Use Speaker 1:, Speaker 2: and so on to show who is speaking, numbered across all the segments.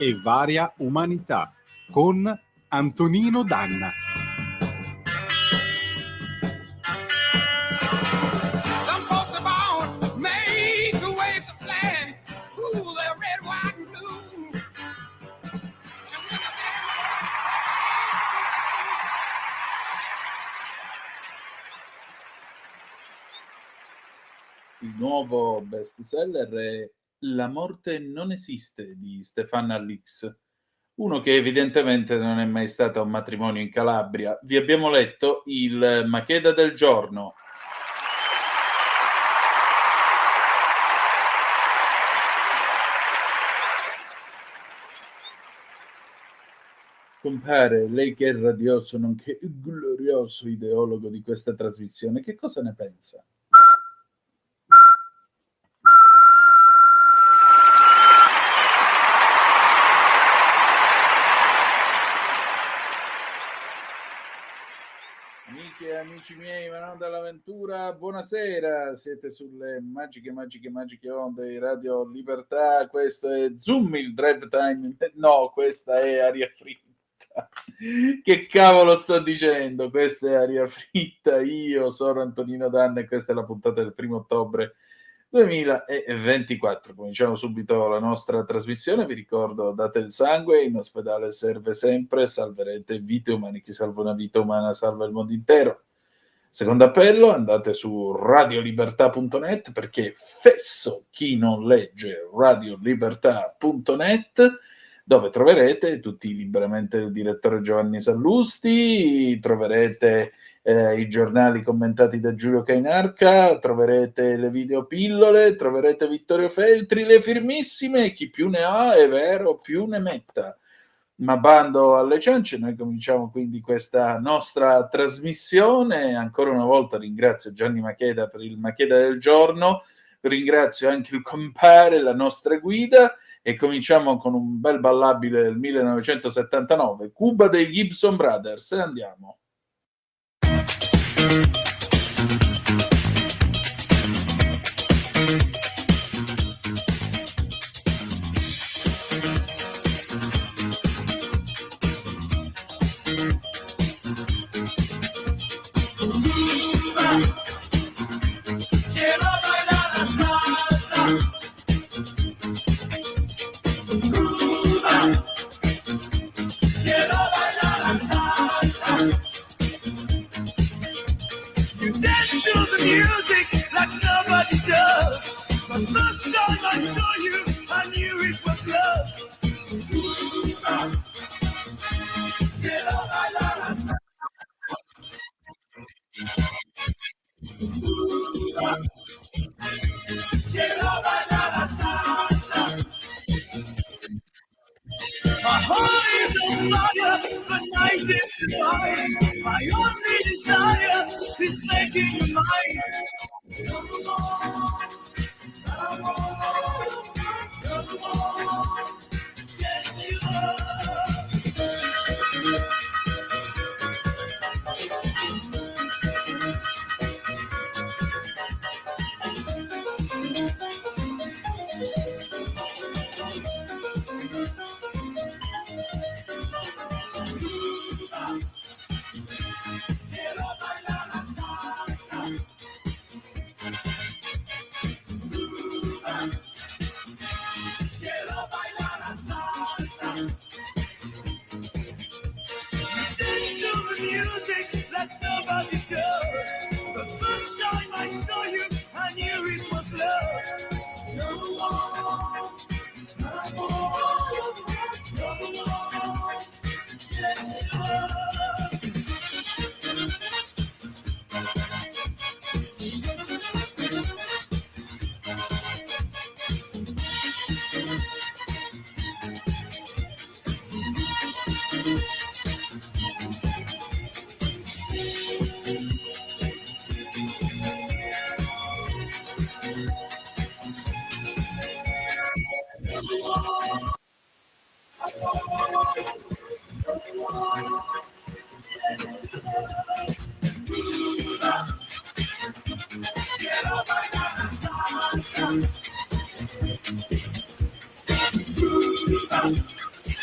Speaker 1: e varia umanità con Antonino Danna.
Speaker 2: Il nuovo bestseller è La morte non esiste di Stefano Alix, uno che evidentemente non è mai stato a un matrimonio in Calabria. Vi abbiamo letto il Macheda del giorno. Compare, lei che è radioso nonché glorioso ideologo di questa trasmissione, che cosa ne pensa? Amiche e amici miei, ma non dall'avventura, buonasera, siete sulle magiche onde di Radio Libertà, questo è Zoom, il drive time, no, questa è aria fritta, che cavolo sto dicendo, questa è aria fritta, io sono Antonino Danna e questa è la puntata del 1 ottobre 2024. Cominciamo subito la nostra trasmissione. Vi ricordo, date il sangue, in ospedale serve sempre, salverete vite umane, chi salva una vita umana salva il mondo intero. Secondo appello, andate su radiolibertà.net, perché fesso chi non legge radiolibertà.net, dove troverete tutti liberamente il direttore Giovanni Sallusti, troverete i giornali commentati da Giulio Cainarca, troverete le videopillole, troverete Vittorio Feltri, le firmissime, chi più ne ha, è vero, più ne metta. Ma bando alle ciance, noi cominciamo quindi questa nostra trasmissione. Ancora una volta ringrazio Gianni Macheda per il Macheda del giorno, ringrazio anche il compare, la nostra guida, e cominciamo con un bel ballabile del 1979, Cuba dei Gibson Brothers, e andiamo.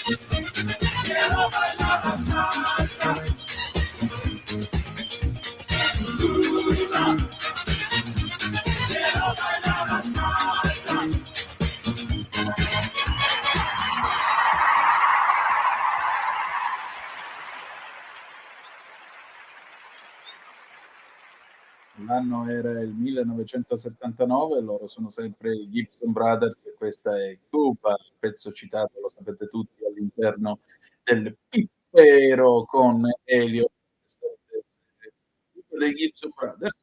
Speaker 3: Quiero bailar la salsa. Quiero bailar la salsa.
Speaker 2: L'anno era il 1979, loro sono sempre i Gibson Brothers e questa è Cuba, il pezzo citato, lo sapete tutti, all'interno del Pippero con Elio. Dei Gibson Brothers,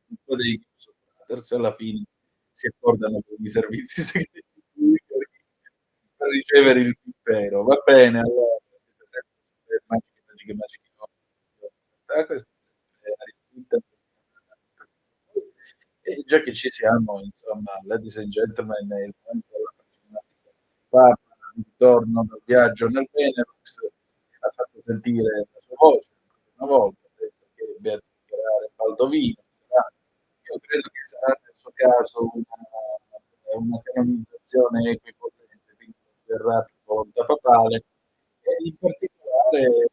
Speaker 2: un dei Gibson Brothers alla fine si accordano con i servizi segreti per ricevere il Pippero. Va bene, allora siete sempre sulle magiche questa è sempre arricchita. E già che ci siamo, insomma, ladies and gentlemen, è il momento della paginatica. Papa, ritorno dal viaggio nel Benelux, ha fatto sentire la sua voce una volta, ha detto che beatificherà Baldovino. Io credo che sarà nel suo caso una canonizzazione equipotente, quindi verrà per volontà papale, e in particolare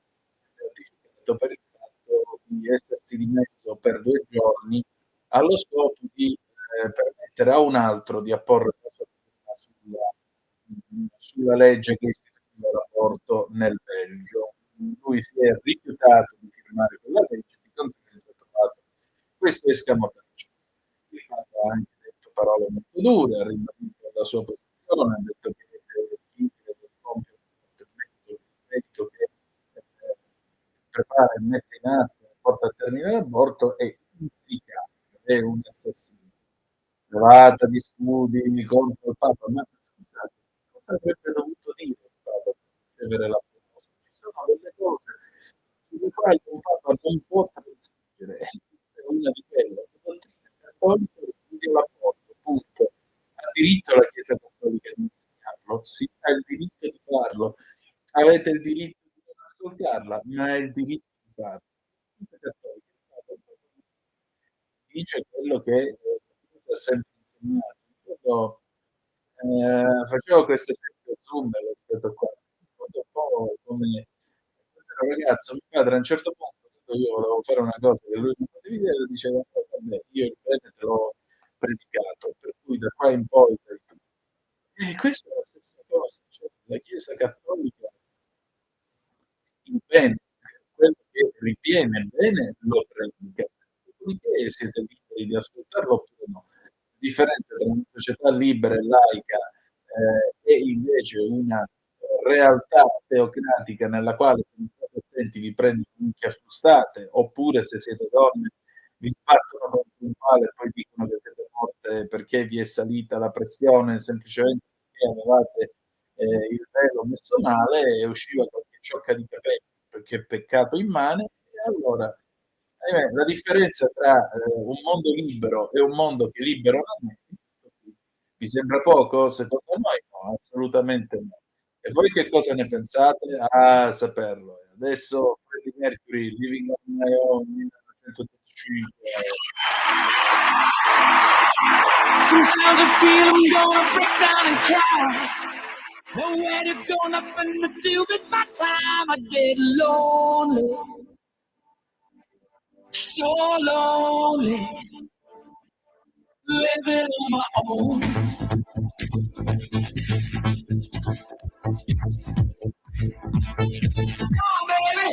Speaker 2: beatificato per il fatto di essersi dimesso per 2 giorni allo scopo di permettere a un altro di apporre la sua firma sulla legge che istituiva l'aborto nel Belgio. Lui si è rifiutato di firmare quella legge, di conseguenza ha trovato questo escamotaggio. Il Papa ha anche detto parole molto dure, ha ribadito la sua posizione, ha detto che chi deve compiere il merito che prepara e mette in atto e porta a termine l'aborto è insicato, è un assassino. Levata di scudi contro il Papa, ma scusate, cosa avrebbe dovuto dire il Papa per ricevere la proposta? Ci sono delle cose sulle quali un Papa non può transigere, è una di quelle, la dottrina cattolica ripudia l'aborto, punto. Ha diritto la Chiesa Cattolica di insegnarlo? Sì, ha il diritto di farlo. Avete il diritto di non ascoltarla, ma ha il diritto di farlo. La Chiesa Cattolica dice quello che ha sempre insegnato. Io, facevo questo esempio Zoom, l'ho detto qua, un po' come quando ero ragazzo, mio padre a un certo punto, quando io volevo fare una cosa che lui non condivideva, diceva: vabbè, io il bene te l'ho predicato, per cui da qua in poi fai tu. E questa è la stessa cosa, cioè la Chiesa Cattolica il bene, quello che ritiene bene lo predica, dopodiché siete liberi di ascoltarlo oppure no. La differenza tra una società libera e laica e invece una realtà teocratica nella quale, se non state attenti, vi prendono minchia frustate, oppure se siete donne vi sbattono contro un palo e poi dicono che siete morte perché vi è salita la pressione semplicemente perché avevate il velo messo male e usciva qualche ciocca di capelli perché peccato immane. E allora la differenza tra un mondo libero e un mondo che libero non è, vi sembra poco? Secondo noi no, assolutamente no. E voi che cosa ne pensate? Ah, saperlo. Adesso Freddie Mercury, Living on My Own, 1985.
Speaker 3: Sometimes I feel I'm gonna break down and cry. Nowhere to go, nothing to do with my time. I get lonely, so lonely, living on my own. Oh, baby.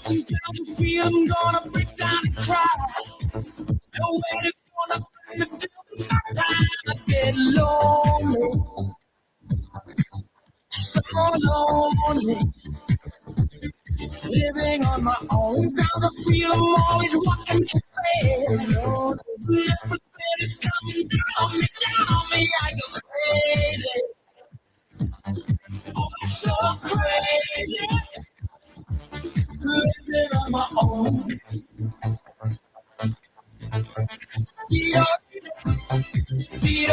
Speaker 3: Sometimes I feel I'm gonna break down and cry. Nowhere to go, nothing to do with my time. I get lonely, so lonely, living on my own. Got the feel I'm always walking crazy. Everything is coming down on me, I go crazy. Oh, so crazy, living on my own. Be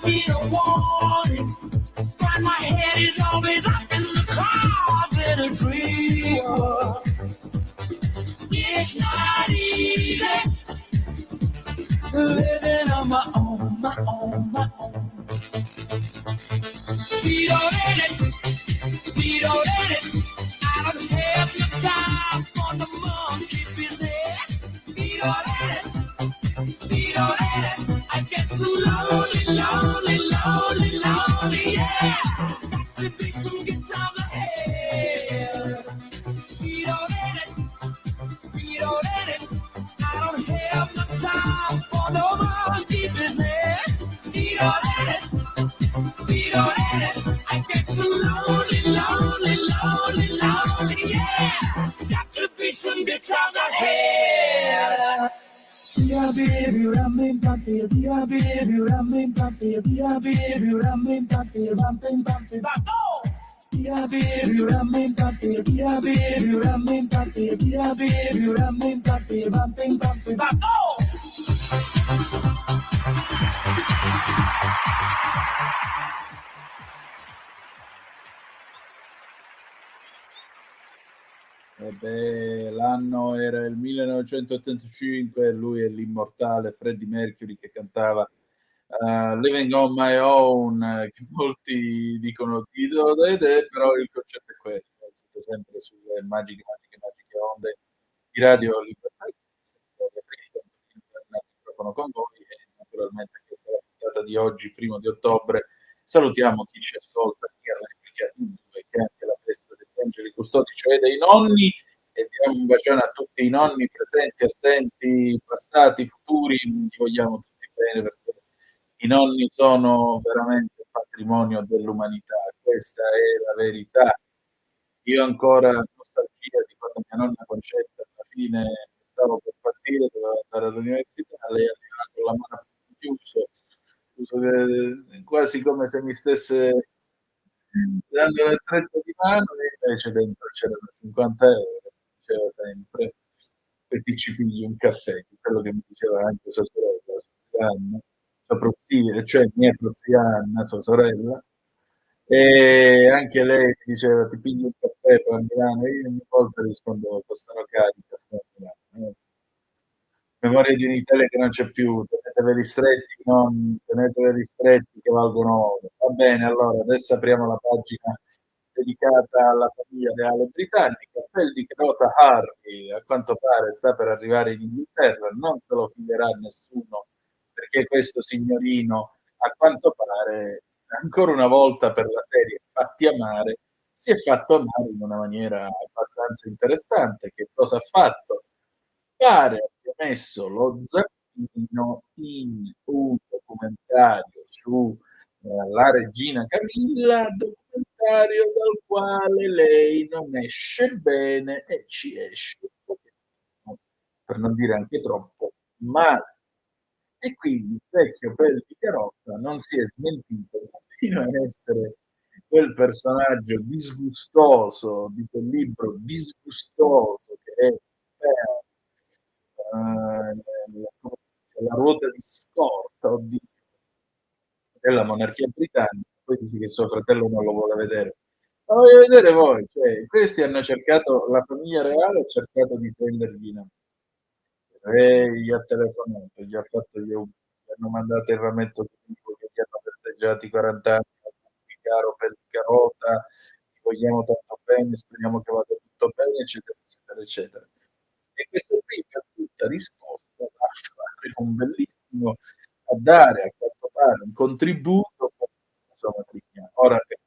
Speaker 3: need a warning. Find my head is always up in the closet a dream. It's not easy living on my own, my own, my own. We don't let it, we don't let it. I don't have the time for the monkey business. We don't let it, we don't let it. I get so lonely, lonely, lonely, lonely, yeah. Got to be some good times ahead. We don't let it, we don't let it. I don't have the time for no monkey business. We don't let it, we don't let it. I get so lonely, lonely, lonely, lonely, yeah. Got to be some good times ahead. Dia baby, ramen pate, dia baby, ramen pate, dia baby, ramen pate, ramen pate, bato. Dia baby, ramen pate, dia baby, ramen pate, dia baby, ramen pate, ramen pate, bato.
Speaker 2: L'anno era il 1985 e lui è l'immortale Freddie Mercury che cantava Living on My Own, che molti dicono però il concetto è quello. Siete sempre sulle magiche onde di Radio Libertà. Il microfono con voi e naturalmente questa è la puntata di oggi, 1 ottobre. Salutiamo chi ci ascolta in replica in due, che è anche la festa degli angeli custodi, cioè dei nonni, e diamo un bacione a tutti i nonni presenti, assenti, passati, futuri. Li vogliamo tutti bene perché i nonni sono veramente patrimonio dell'umanità, questa è la verità. Io ancora nostalgia di quando mia nonna Concetta alla fine stavo per partire, doveva andare all'università, lei arrivava con la mano chiuso, quasi come se mi stesse dando una stretta di mano, e invece dentro c'erano 50 euro, diceva sempre, e ti ci pigli un caffè, quello che mi diceva anche sua sorella, sua Anna, sua prozia, cioè mia prozia Anna, sua sorella, e anche lei mi diceva ti pigli un caffè poi a Milano, e io ogni volta rispondevo costano cari i caffè a Milano. Memoria di un'Italia che non c'è più, tenetevi ristretti, non tenetevi ristretti che valgono oro. Va bene, allora adesso apriamo la pagina dedicata alla famiglia reale britannica. Quel di Crota Harvey, a quanto pare, sta per arrivare in Inghilterra, non se lo filerà nessuno, perché questo signorino, a quanto pare, ancora una volta per la serie Fatti amare, si è fatto amare in una maniera abbastanza interessante. Che cosa ha fatto? Pare abbia messo lo zampino in un documentario su la regina Camilla, documentario dal quale lei non esce bene e ci esce un pochettino, per non dire anche troppo, male. E quindi il vecchio Pel di Carotta non si è smentito, continua a essere quel personaggio disgustoso di quel libro disgustoso che è la ruota di scorta, oddio, della monarchia britannica. Poi dice che suo fratello non lo vuole vedere. Ma voglio vedere voi, cioè, questi hanno cercato, la famiglia reale ha cercato di prendergli in e gli ha telefonato, gli ha fatto gli hanno mandato il rametto tipico che gli hanno festeggiati i 40 anni, caro per Carota, ti vogliamo tanto bene, speriamo che vada tutto bene, eccetera, eccetera, eccetera. E questo qui per tutta risposta a fare un bellissimo, a dare a quanto pare un contributo per la sua matrigna. Ora che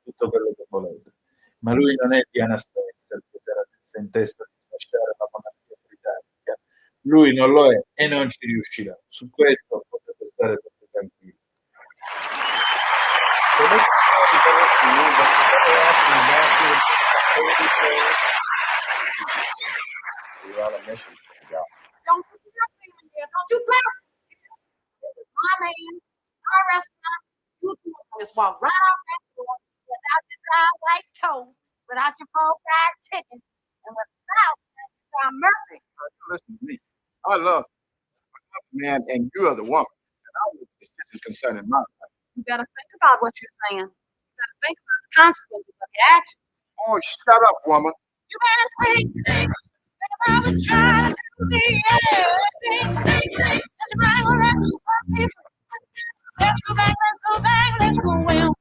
Speaker 2: tutto quello che volete. Ma lui non è Diana Spencer che si era messa in testa di sfasciare la monarchia britannica. Lui non lo è e non ci riuscirà. Su questo potete stare tutti tranquilli.
Speaker 4: Don't you do nothing in there. Don't you play my man, our restaurant, you two just walk right out that door without your fried white toast, without your full-fried chicken, and without your Murphy.
Speaker 5: Listen to me. I love man, and you are the woman. And I want to sit
Speaker 1: isn't concerning my life.
Speaker 4: You better think about what you're saying. You better think about the consequences of your actions.
Speaker 1: Oh, shut up, woman.
Speaker 4: You better think about what's trying to be. Think. Let your mind go round to the people. Let's go back, let's go well.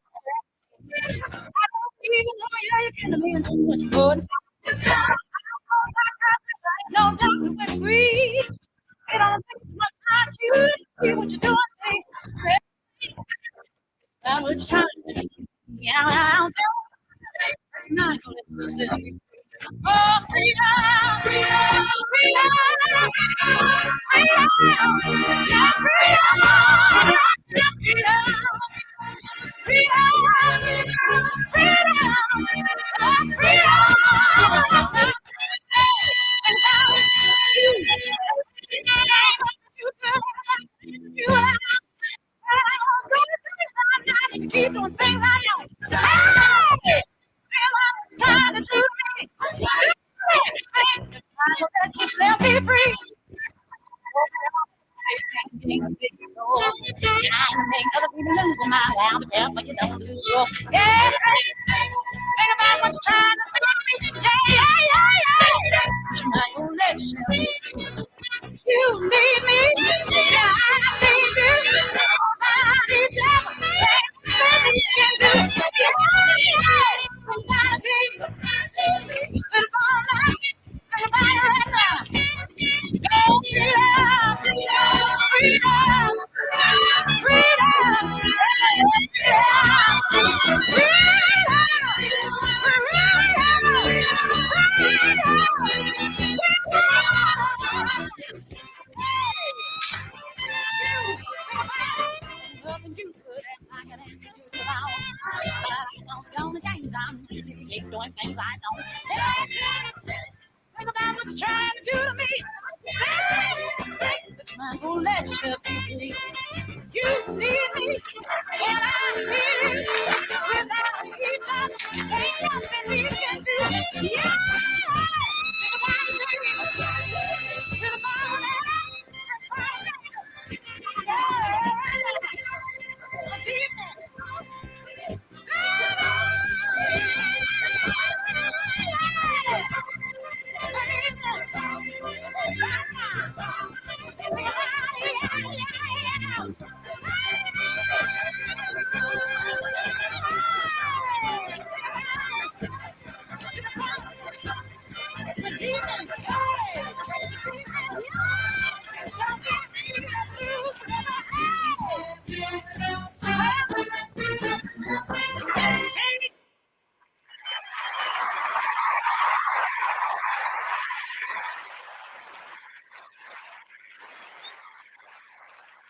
Speaker 4: I don't even know you can be too much good. No doctor would agree. They don't think much about you. See what you're doing. That was trying to yeah, out there. That's not gonna listen. Oh, freedom, freedom, freedom, freedom, yeah, keep doing things I don't. Hey! Trying to do me. Let yourself be free. I make other people losing my appetite, but you don't lose yours. Yeah, think about what's trying to do me. Yeah. My own legs. You need me. Yeah, I need you. I need you. Baby, you can do. Yeah. We gotta be. To the ball now. Everybody right now. Go freedom. Freedom. Doing things I don't. Think about what's trying to do to me. I'm gonna let you be free. You need me, and I need you. Without each other, ain't nothing we can do. Yeah. Think about it, to the bottom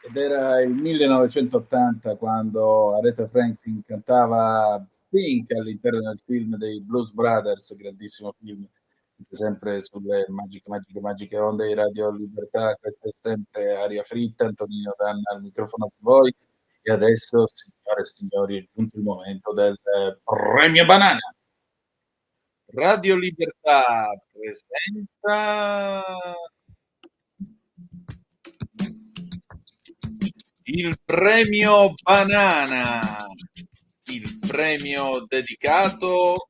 Speaker 2: Ed era il 1980 quando Aretha Franklin cantava Pink all'interno del film dei Blues Brothers, grandissimo film, sempre sulle magiche onde di Radio Libertà. Questa è sempre Aria Fritta, Antonino Danna al microfono per voi. E adesso, signore e signori, è giunto il momento del premio Banana. Radio Libertà presenta il premio Banana, il premio dedicato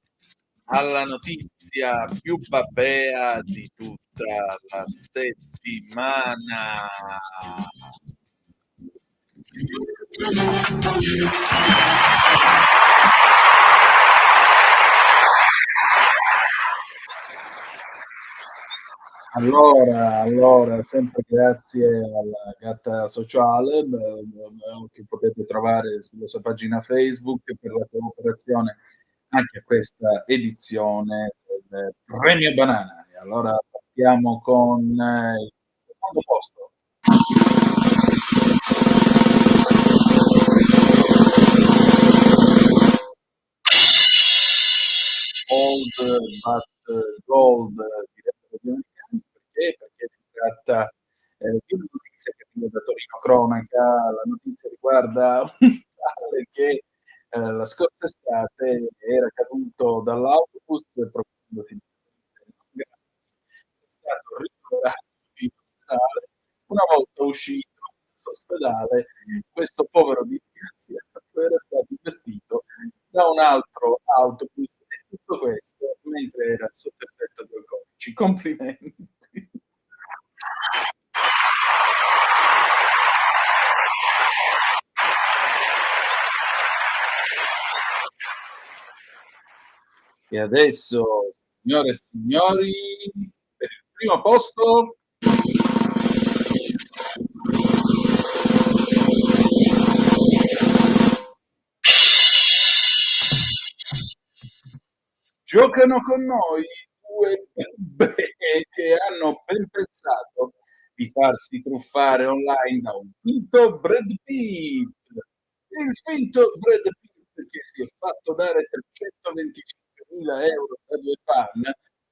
Speaker 2: alla notizia più babbea di tutta la settimana. Allora, sempre grazie alla gatta sociale che potete trovare sulla sua pagina Facebook per la cooperazione anche a questa edizione del Premio Banana. E allora partiamo con il secondo posto. Old but Gold perché si tratta di una notizia che arriva da Torino Cronaca. La notizia riguarda un tale che la scorsa estate era caduto dall'autobus proponendosi è stato ricoverato in ospedale. Una volta uscito ospedale, questo povero disgraziato era stato investito da un altro autobus e tutto questo mentre era sotto effetto di alcolici. Complimenti. E adesso, signore e signori, per il primo posto giocano con noi due bebè che hanno ben pensato di farsi truffare online da un finto Brad Pitt. Il finto Brad Pitt che si è fatto dare 325.000 euro da due fan,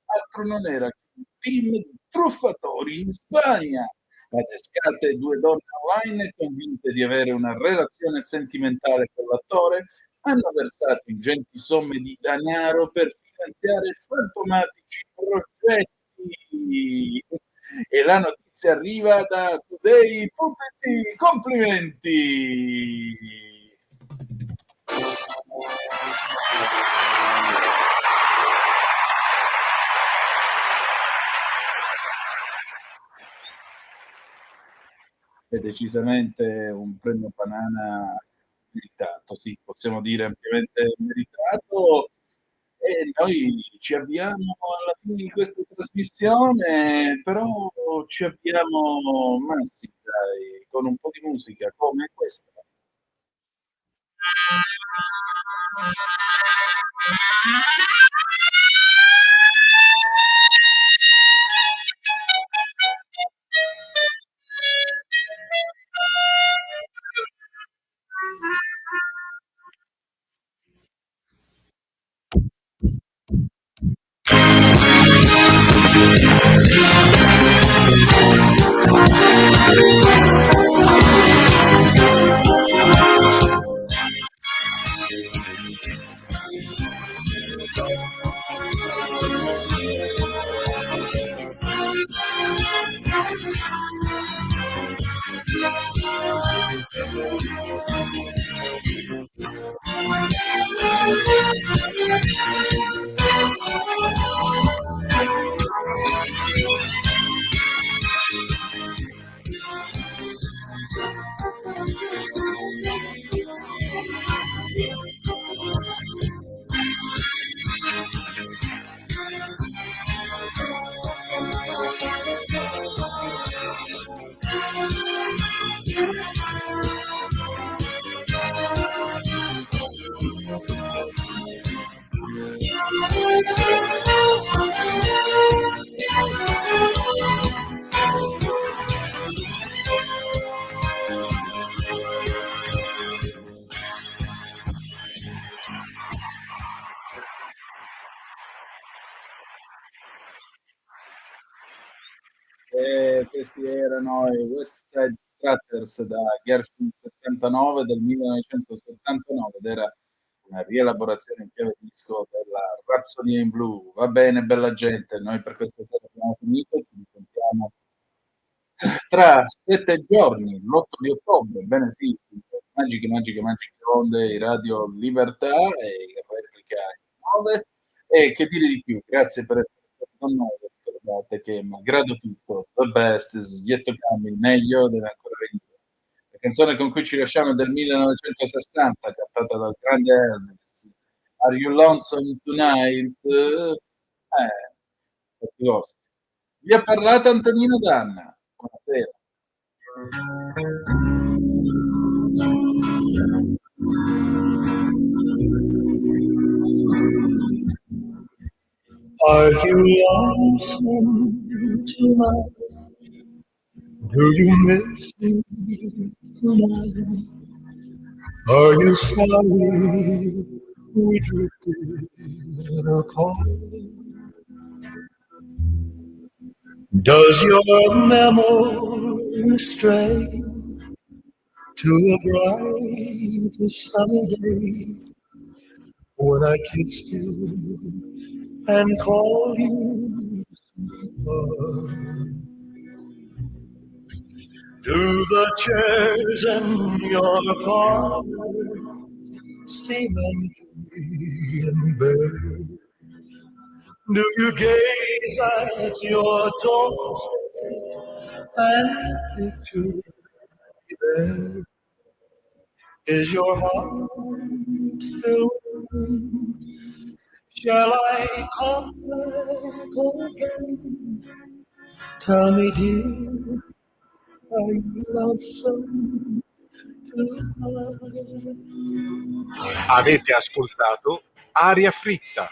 Speaker 2: altro non era che un team di truffatori in Spagna. Adescate due donne online convinte di avere una relazione sentimentale con l'attore hanno versato ingenti somme di denaro per finanziare fantomatici progetti. E la notizia arriva da Today.it. Complimenti! È decisamente un premio Banana meritato, sì, possiamo dire ampiamente meritato. E noi ci avviamo alla fine di questa trasmissione, però ci avviamo, Massi, dai, con un po' di musica come questa. Questi erano i West Side Stratters da Gershwin 79 del 1979 ed era una rielaborazione in chiave disco della Rhapsody in Blue. Va bene, bella gente, noi per questa sera abbiamo finito, ci risentiamo tra 7 giorni, l'8 di ottobre, bene sì, magiche onde di Radio Libertà e replica 9. E che dire di più, grazie per essere stati con noi, ricordate che malgrado tutto, the best is yet to come, il meglio deve ancora venire. La canzone con cui ci lasciamo è del 1960, cantata dal grande Elvis. Are you lonesome tonight? Fatti vostri. Vi ha parlato Antonino Danna. Buonasera.
Speaker 5: Are you lonesome tonight? Do you miss me tonight? Are you sorry we drifted apart? Does your memory stray to a bright sunny day when I kissed you and called you sweetheart? Do the chairs in your parlor seem empty and bare? Do you gaze at your doorstep and picture me there? Is your heart filled with room? Shall I come back again? Tell me, dear, are you lonesome tonight?
Speaker 1: Avete ascoltato Aria Fritta.